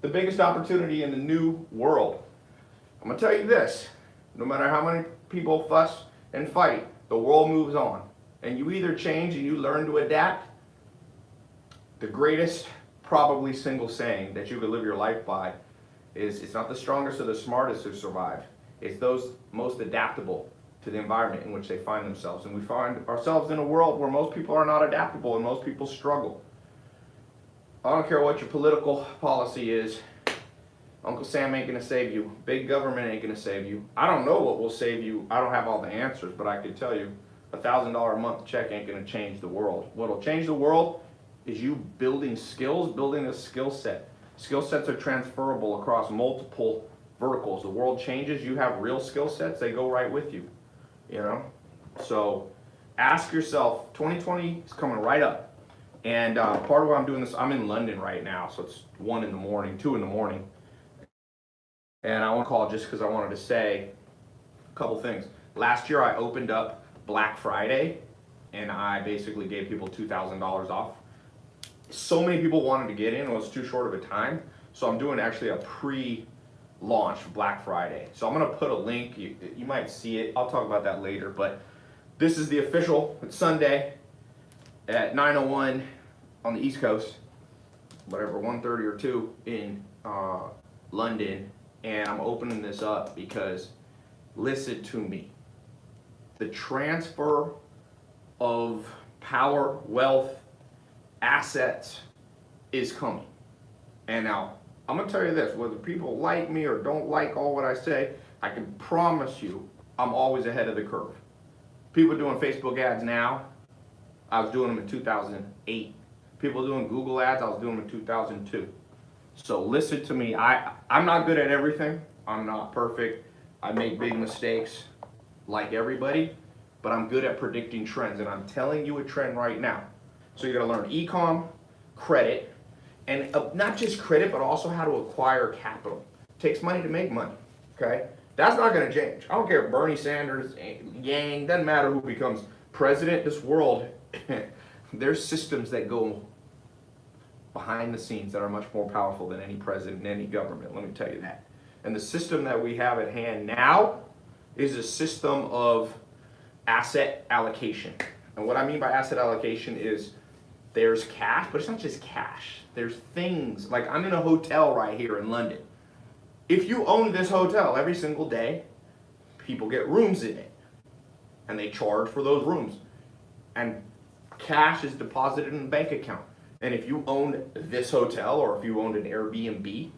the biggest opportunity in the new world. I'm gonna tell you this, no matter how many people fuss and fight, the world moves on. And you either change and you learn to adapt. The greatest, probably single saying that you could live your life by is, it's not the strongest or the smartest who survive. It's those most adaptable to the environment in which they find themselves. And we find ourselves in a world where most people are not adaptable and most people struggle. I don't care what your political policy is. Uncle Sam ain't gonna save you. Big government ain't gonna save you. I don't know what will save you. I don't have all the answers, but I can tell you $1,000 a month check ain't gonna change the world. What'll change the world is you building skills, building a skill set. Skill sets are transferable across multiple verticals. The world changes, you have real skill sets, they go right with you, you know? So ask yourself, 2020 is coming right up. And part of why I'm doing this, I'm in London right now, so it's 1 in the morning, 2 in the morning. And I want to call just because I wanted to say a couple things. Last year I opened up Black Friday and I basically gave people $2,000 off. So many people wanted to get in, it was too short of a time. So I'm doing actually a pre-launch Black Friday. So I'm gonna put a link, you might see it, I'll talk about that later, but this is the official, it's Sunday at 9:01 on the East Coast, whatever, 1:30 or 2 in London. And I'm opening this up because, listen to me, the transfer of power, wealth, assets is coming. And now, I'm gonna tell you this, whether people like me or don't like all what I say, I can promise you, I'm always ahead of the curve. People doing Facebook ads now, I was doing them in 2008. People doing Google ads, I was doing them in 2002. So listen to me, I'm not good at everything. I'm not perfect. I make big mistakes like everybody, but I'm good at predicting trends, and I'm telling you a trend right now. So you gotta learn e-com, credit, and not just credit, but also how to acquire capital. It takes money to make money, okay? That's not gonna change. I don't care if Bernie Sanders, Yang, doesn't matter who becomes president. This world, there's systems that go behind the scenes that are much more powerful than any president and any government, let me tell you that. And the system that we have at hand now is a system of asset allocation. And what I mean by asset allocation is there's cash, but it's not just cash. There's things, like I'm in a hotel right here in London. If you own this hotel every single day, people get rooms in it and they charge for those rooms. And cash is deposited in a bank account. And if you owned this hotel, or if you owned an Airbnb,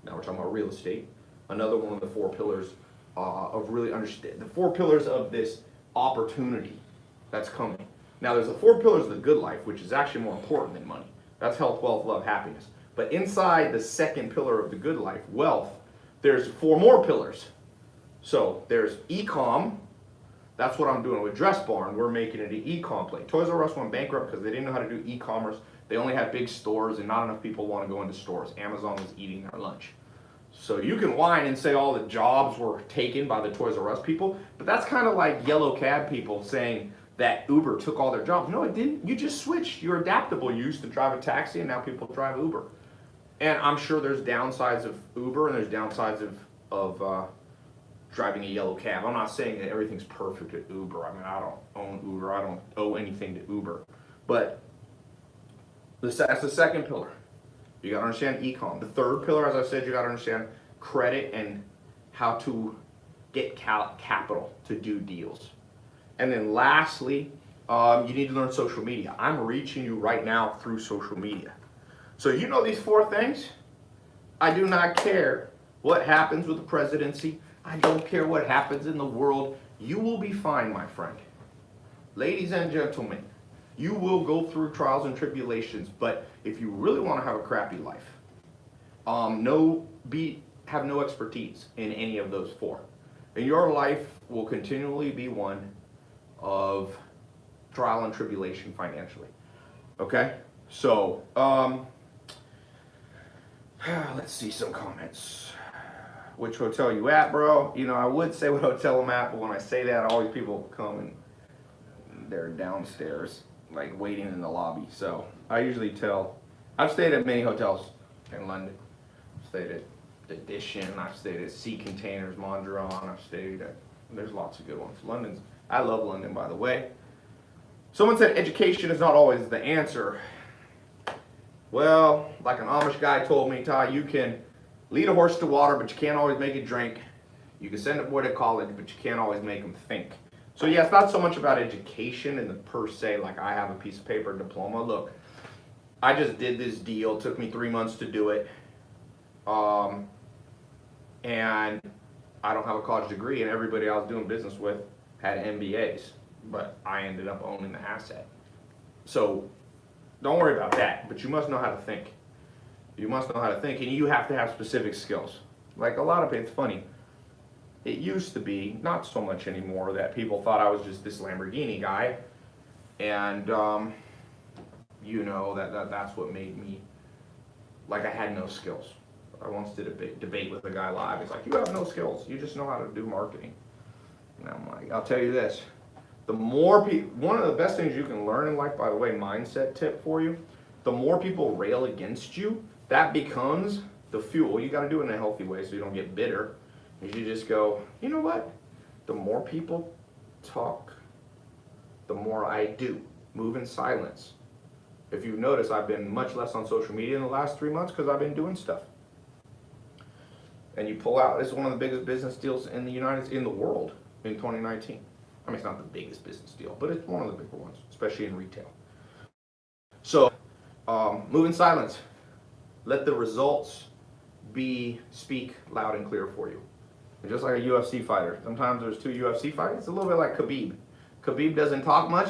now we're talking about real estate, another one of the 4 pillars of really understand, the 4 pillars of this opportunity that's coming. Now there's the 4 pillars of the good life, which is actually more important than money. That's health, wealth, love, happiness. But inside the second pillar of the good life, wealth, there's 4 more pillars. So there's e-com. That's what I'm doing with Dress Barn. We're making it an e-com play. Toys R Us went bankrupt because they didn't know how to do e-commerce. They only had big stores and not enough people want to go into stores. Amazon was eating their lunch. So you can whine and say all the jobs were taken by the Toys R Us people, but that's kind of like yellow cab people saying that Uber took all their jobs. No, it didn't. You just switched. You're adaptable. You used to drive a taxi and now people drive Uber. And I'm sure there's downsides of Uber and there's downsides of driving a yellow cab. I'm not saying that everything's perfect at Uber. I mean, I don't own Uber. I don't owe anything to Uber. But that's the second pillar. You gotta understand e-com. The third pillar, as I said, you gotta understand credit and how to get capital to do deals. And then lastly, you need to learn social media. I'm reaching you right now through social media. So you know these 4 things? I do not care what happens with the presidency. I don't care what happens in the world. You will be fine, my friend. Ladies and gentlemen, you will go through trials and tribulations, but if you really want to have a crappy life, have no expertise in any of those 4. And your life will continually be one of trial and tribulation financially. Okay? So, let's see some comments. Which hotel you at, bro? You know, I would say what hotel I'm at, but when I say that, always people come and they're downstairs, like waiting in the lobby. So I usually I've stayed at many hotels in London. stayed at Edition, I've stayed at Sea Containers, Mondrian, I've stayed at, there's lots of good ones. I love London, by the way. Someone said education is not always the answer. Well, like an Amish guy told me, Ty, you can lead a horse to water, but you can't always make it drink. You can send a boy to college, but you can't always make him think. So yeah, it's not so much about education and the per se, like I have a piece of paper diploma. Look, I just did this deal. It took me 3 months to do it. And I don't have a college degree, and everybody I was doing business with had MBAs, but I ended up owning the asset. So don't worry about that, but you must know how to think. You must know how to think, and you have to have specific skills. Like a lot of it's funny. It used to be, not so much anymore, that people thought I was just this Lamborghini guy, and you know, that's what made me, like I had no skills. I once did a debate with a guy live. He's like, you have no skills, you just know how to do marketing. And I'm like, I'll tell you this, the more people, one of the best things you can learn in life, by the way, mindset tip for you, the more people rail against you, that becomes the fuel. You got to do it in a healthy way so you don't get bitter. You just go, you know what? The more people talk, the more I do. Move in silence. If you've noticed, I've been much less on social media in the last 3 months because I've been doing stuff. And you pull out, it's one of the biggest business deals in the world in 2019. I mean, it's not the biggest business deal, but it's one of the bigger ones, especially in retail. So, move in silence. Let the results speak loud and clear for you. And just like a UFC fighter, sometimes there's two UFC fighters. It's a little bit like Khabib. Khabib doesn't talk much,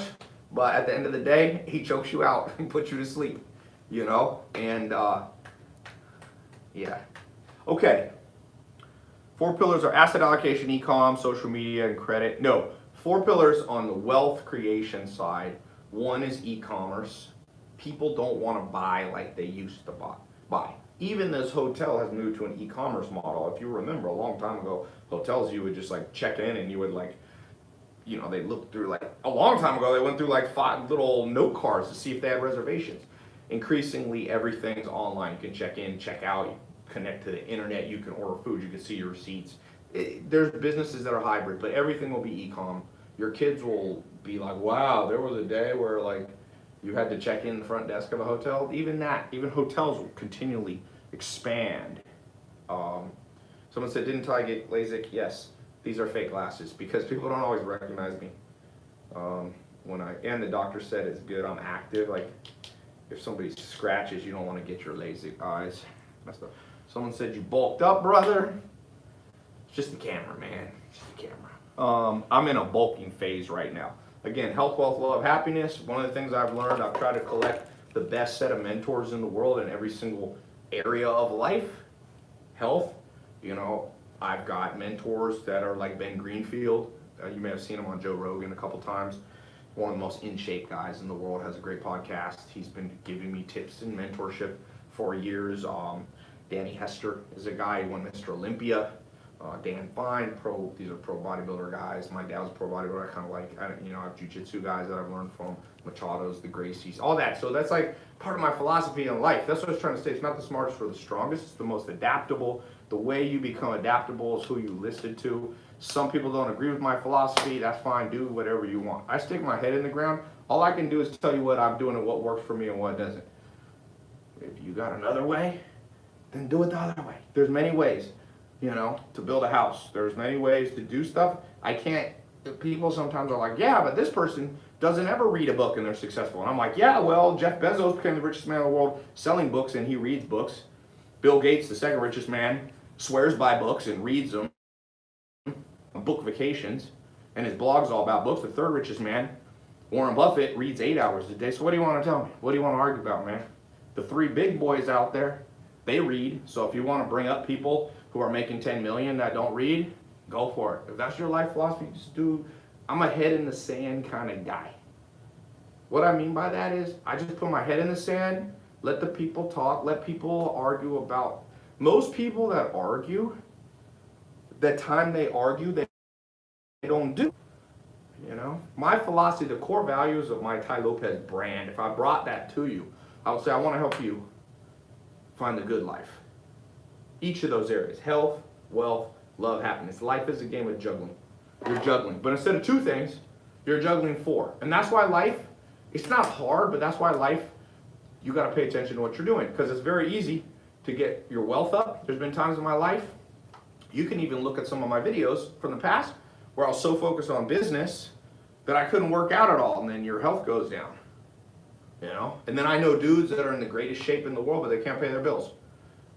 but at the end of the day, he chokes you out and puts you to sleep, you know? And, yeah. Okay. 4 pillars are asset allocation, e-com, social media, and credit. No, 4 pillars on the wealth creation side. 1 is e-commerce. People don't want to buy like they used to buy. Even this hotel has moved to an e-commerce model. If you remember, a long time ago, hotels, you would just like check in and you would like, you know, they looked through like, a long time ago, they went through like 5 little note cards to see if they had reservations. Increasingly, everything's online. You can check in, check out, you connect to the internet, you can order food, you can see your receipts. There's businesses that are hybrid, but everything will be e-com. Your kids will be like, wow, there was a day where like you had to check in the front desk of a hotel. Even hotels will continually expand. Someone said, didn't I get LASIK? Yes, these are fake glasses because people don't always recognize me. And the doctor said it's good, I'm active. Like if somebody scratches, you don't want to get your LASIK eyes. Someone said you bulked up, brother. It's just the camera, man. It's just the camera. I'm in a bulking phase right now. Again, health, wealth, love, happiness. One of the things I've learned, I've tried to collect the best set of mentors in the world in every single area of life. Health, you know, I've got mentors that are like Ben Greenfield. You may have seen him on Joe Rogan a couple times. One of the most in shape guys in the world, has a great podcast. He's been giving me tips and mentorship for years. Danny Hester is a guy who won Mr. Olympia. Dan Fine, these are pro bodybuilder guys. My dad was a pro bodybuilder. I kind of like, I have jiu-jitsu guys that I've learned from, Machados, the Gracies, all that. So that's like part of my philosophy in life. That's what I was trying to say. It's not the smartest or the strongest. It's the most adaptable. The way you become adaptable is who you listen to. Some people don't agree with my philosophy. That's fine. Do whatever you want. I stick my head in the ground. All I can do is tell you what I'm doing and what works for me and what doesn't. If you got another way, then do it the other way. There's many ways. You know, to build a house. There's many ways to do stuff. People sometimes are like, yeah, but this person doesn't ever read a book and they're successful. And I'm like, yeah, well, Jeff Bezos became the richest man in the world selling books and he reads books. Bill Gates, the second richest man, swears by books and reads them. Book vacations. And his blog's all about books. The third richest man, Warren Buffett, reads 8 hours a day. So what do you want to tell me? What do you want to argue about, man? The 3 big boys out there, they read. So if you want to bring up people who are making 10 million that don't read, go for it. If that's your life philosophy, just do. I'm a head in the sand kind of guy. What I mean by that is I just put my head in the sand, let the people talk, let people argue about. Most people that argue, the time they argue, they don't do. You know, my philosophy, the core values of my Tai Lopez brand, if I brought that to you, I would say I want to help you find the good life. each of those areas: health, wealth, love, happiness. Life is a game of juggling. You're juggling. But instead of 2 things, you're juggling 4. And that's why life, it's not hard, but that's why life, you got to pay attention to what you're doing, because it's very easy to get your wealth up. There's been times in my life, you can even look at some of my videos from the past where I was so focused on business that I couldn't work out at all, and then your health goes down. You know? And then I know dudes that are in the greatest shape in the world, but they can't pay their bills.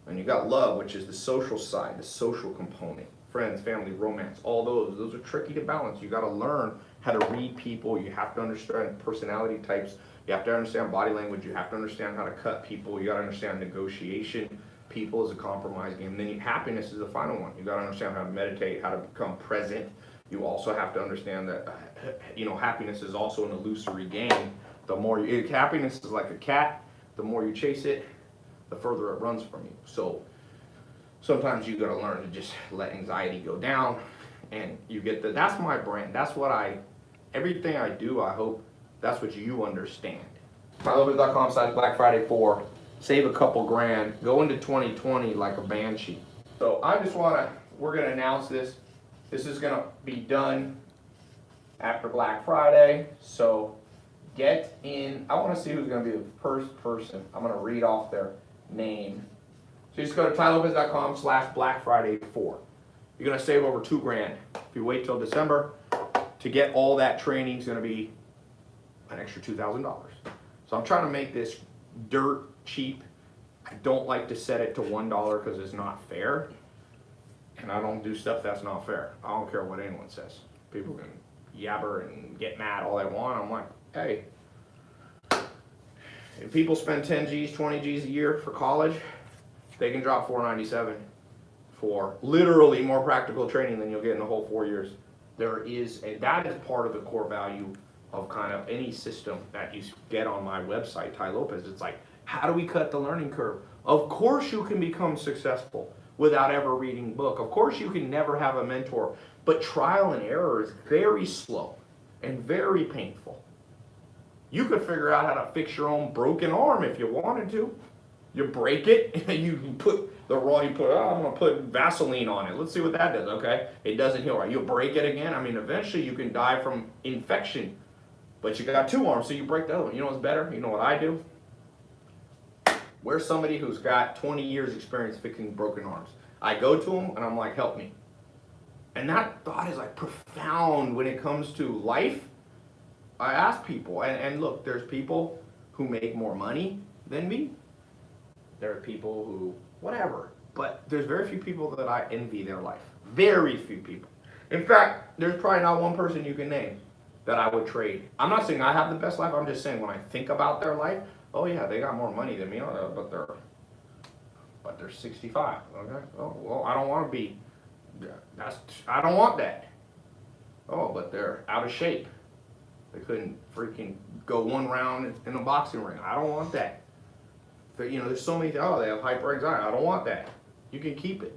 And you got love, which is the social side, the social component. Friends, family, romance, all those are tricky to balance. You got to learn how to read people. You have to understand personality types. You have to understand body language. You have to understand how to cut people. You got to understand negotiation. People is a compromise game. And then happiness is the final one. You got to understand how to meditate, how to become present. You also have to understand that, happiness is also an illusory game. The more happiness is like a cat. The more you chase it, the further it runs from you. So sometimes you got to learn to just let anxiety go down, and you get that's my brand. That's what everything I do, I hope that's what you understand. TaiLopez.com/Black Friday 4. Save a couple grand. Go into 2020 like a banshee. So we're going to announce this. This is going to be done after Black Friday. So get in. I want to see who's going to be the first person. I'm going to read off their name. So you just go to TaiLopez.com/Black Friday 4. You're going to save over 2 grand. If you wait till December to get all that training, is going to be an extra $2,000. So I'm trying to make this dirt cheap. I don't like to set it to $1 because it's not fair. And I don't do stuff that's not fair. I don't care what anyone says. People can yabber and get mad all they want. I'm like, hey, if people spend 10 G's, 20 G's a year for college, they can drop $497 for literally more practical training than you'll get in the whole 4 years. That is part of the core value of kind of any system that you get on my website, Tai Lopez. It's like, how do we cut the learning curve? Of course you can become successful without ever reading a book. Of course you can never have a mentor, but trial and error is very slow and very painful. You could figure out how to fix your own broken arm if you wanted to. You break it, and you put I'm gonna put Vaseline on it. Let's see what that does, okay? It doesn't heal right. You break it again. I mean, eventually you can die from infection, but you got 2 arms, so you break the other one. You know what's better? You know what I do? Where's somebody who's got 20 years experience fixing broken arms? I go to them, and I'm like, help me. And that thought is like profound when it comes to life. I ask people, and look, there's people who make more money than me. There are people who, whatever, but there's very few people that I envy their life. Very few people. In fact, there's probably not one person you can name that I would trade. I'm not saying I have the best life, I'm just saying when I think about their life, oh yeah, they got more money than me, but they're 65, okay? Oh, well, I don't want to be, I don't want that. Oh, but they're out of shape. They couldn't freaking go 1 round in a boxing ring. I don't want that. But, there's so many, they have hyper anxiety. I don't want that. You can keep it.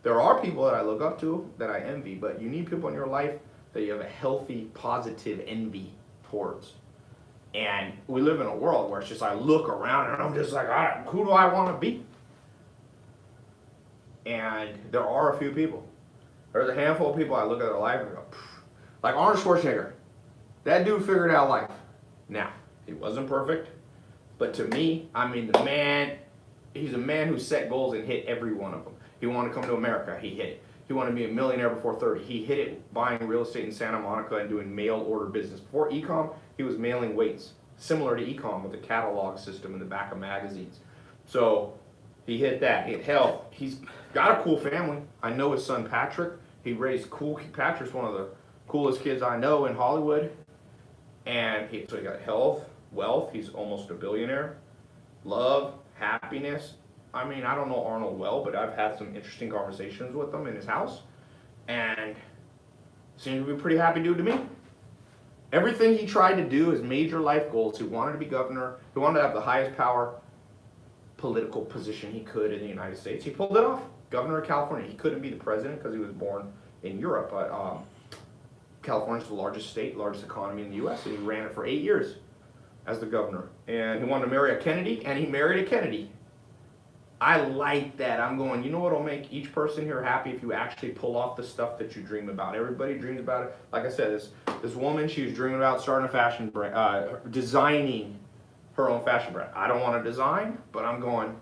There are people that I look up to that I envy, but you need people in your life that you have a healthy, positive envy towards. And we live in a world where it's just I look around and I'm just like, who do I want to be? And there are a few people. There's a handful of people I look at their life and go, like Arnold Schwarzenegger. That dude figured out life. Now, he wasn't perfect. But to me, I mean, he's a man who set goals and hit every one of them. He wanted to come to America, he hit it. He wanted to be a millionaire before 30, he hit it buying real estate in Santa Monica and doing mail order business. Before e-com, he was mailing weights, similar to e-com with a catalog system in the back of magazines. So he hit that, he hit health. He's got a cool family. I know his son Patrick. He raised Patrick's one of the coolest kids I know in Hollywood. And so he got health, wealth, he's almost a billionaire, love, happiness. I mean, I don't know Arnold well, but I've had some interesting conversations with him in his house, and seems to be a pretty happy dude to me. Everything he tried to do, his major life goals, he wanted to be governor, he wanted to have the highest power political position he could in the United States. He pulled it off. Governor of California. He couldn't be the president because he was born in Europe, but California's the largest state, largest economy in the U.S., and he ran it for 8 years as the governor. And he wanted to marry a Kennedy, and he married a Kennedy. I like that. I'm going, you know what'll make each person here happy if you actually pull off the stuff that you dream about. Everybody dreams about it. Like I said, this woman, she was dreaming about starting a fashion brand, designing her own fashion brand. I don't want to design, but I'm going,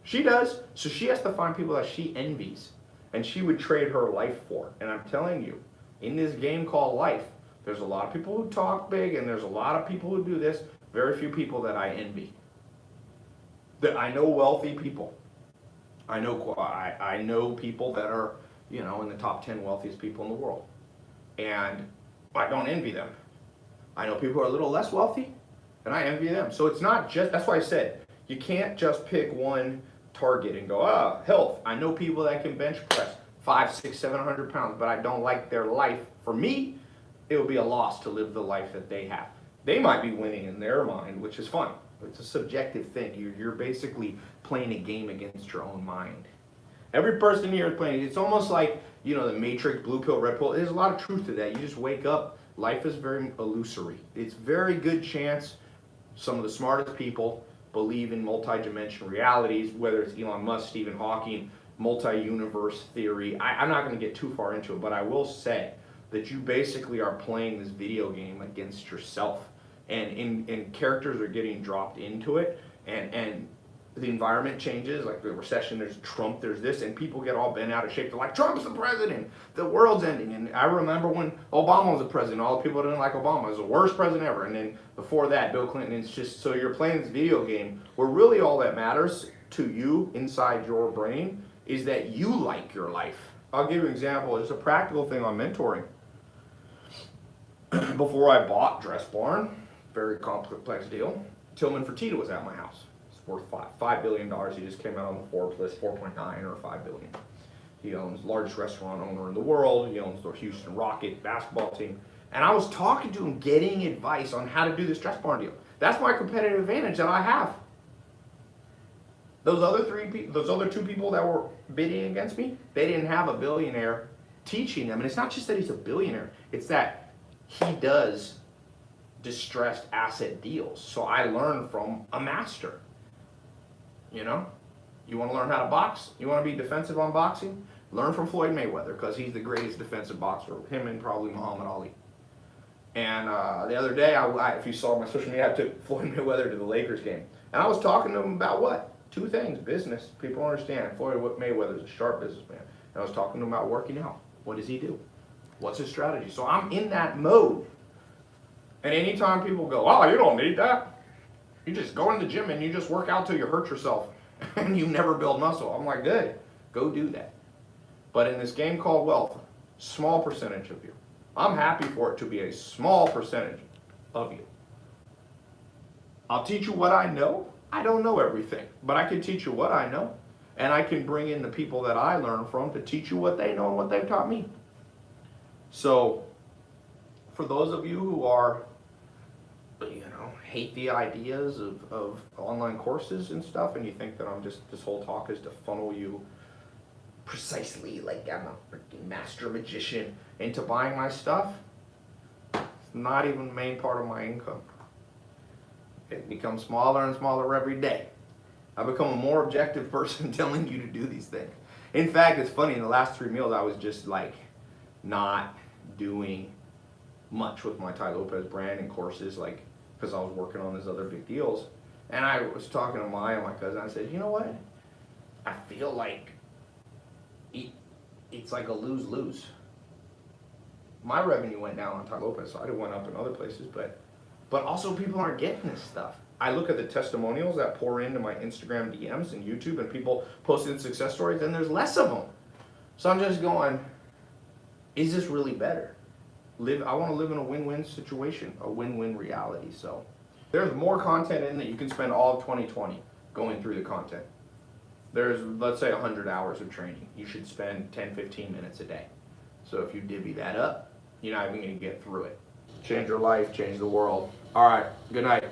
she does. So she has to find people that she envies and she would trade her life for. And I'm telling you, in this game called life, there's a lot of people who talk big and there's a lot of people who do this. Very few people that I envy. I know wealthy people. I know people that are, you know, in the top 10 wealthiest people in the world. And I don't envy them. I know people who are a little less wealthy, and I envy them. So it's not just, that's why I said, you can't just pick one target and go, health. I know people that can bench press 500, 600, 700 pounds, but I don't like their life. For me, it would be a loss to live the life that they have. They might be winning in their mind, which is fun. It's a subjective thing. You're basically playing a game against your own mind. Every person here is playing. It's almost like, you know, the Matrix, blue pill, red pill. There's a lot of truth to that. You just wake up. Life is very illusory. It's very good chance some of the smartest people believe in multi-dimensional realities, whether it's Elon Musk, Stephen Hawking, multi-universe theory. I'm not going to get too far into it, but I will say that you basically are playing this video game against yourself. And characters are getting dropped into it, and the environment changes, like the recession, there's Trump, there's this, and people get all bent out of shape. They're like, Trump's the president, the world's ending. And I remember when Obama was the president, all the people didn't like Obama. It was the worst president ever. And then before that, Bill Clinton. It's just, so you're playing this video game where really all that matters to you inside your brain is that you like your life. I'll give you an example. It's a practical thing on mentoring. Before I bought Dress Barn, very complex deal, Tillman Fertitta was at my house. It's worth $5 billion. He just came out on the Forbes list, 4.9 or $5 billion. He owns the largest restaurant owner in the world. He owns the Houston Rocket basketball team. And I was talking to him, getting advice on how to do this Dress Barn deal. That's my competitive advantage that I have. Those other two people that were bidding against me, they didn't have a billionaire teaching them. And it's not just that he's a billionaire, it's that he does distressed asset deals. So I learned from a master. You know, you want to learn how to box? You want to be defensive on boxing? Learn from Floyd Mayweather, because he's the greatest defensive boxer. Him and probably Muhammad Ali. And the other day, if you saw my social media, I took Floyd Mayweather to the Lakers game. And I was talking to him about what? Two things. Business. People understand. Floyd Mayweather's a sharp businessman. And I was talking to him about working out. What does he do? What's his strategy? So I'm in that mode. And anytime people go, oh, you don't need that. You just go in the gym and you just work out till you hurt yourself and you never build muscle. I'm like, good, go do that. But in this game called wealth, small percentage of you. I'm happy for it to be a small percentage of you. I'll teach you what I know. I don't know everything, but I can teach you what I know. And I can bring in the people that I learn from to teach you what they know and what they've taught me. So, for those of you who are, you know, hate the ideas of online courses and stuff, and you think that this whole talk is to funnel you precisely like I'm a freaking master magician into buying my stuff, it's not even the main part of my income. It becomes smaller and smaller every day. I become a more objective person telling you to do these things. In fact, it's funny, in the last 3 meals, I was just like not doing much with my Tai Lopez brand and courses, like, because I was working on these other big deals. And I was talking to Maya, my cousin, I said, you know what? I feel like it's like a lose-lose. My revenue went down on Tai Lopez, so it went up in other places, but also people aren't getting this stuff. I look at the testimonials that pour into my Instagram DMs and YouTube and people posting success stories, and there's less of them. So I'm just going, is this really better? I want to live in a win-win situation, a win-win reality. So there's more content in that you can spend all of 2020 going through the content. There's, let's say, 100 hours of training. You should spend 10, 15 minutes a day. So if you divvy that up, you're not even going to get through it. Change your life, change the world. All right, good night.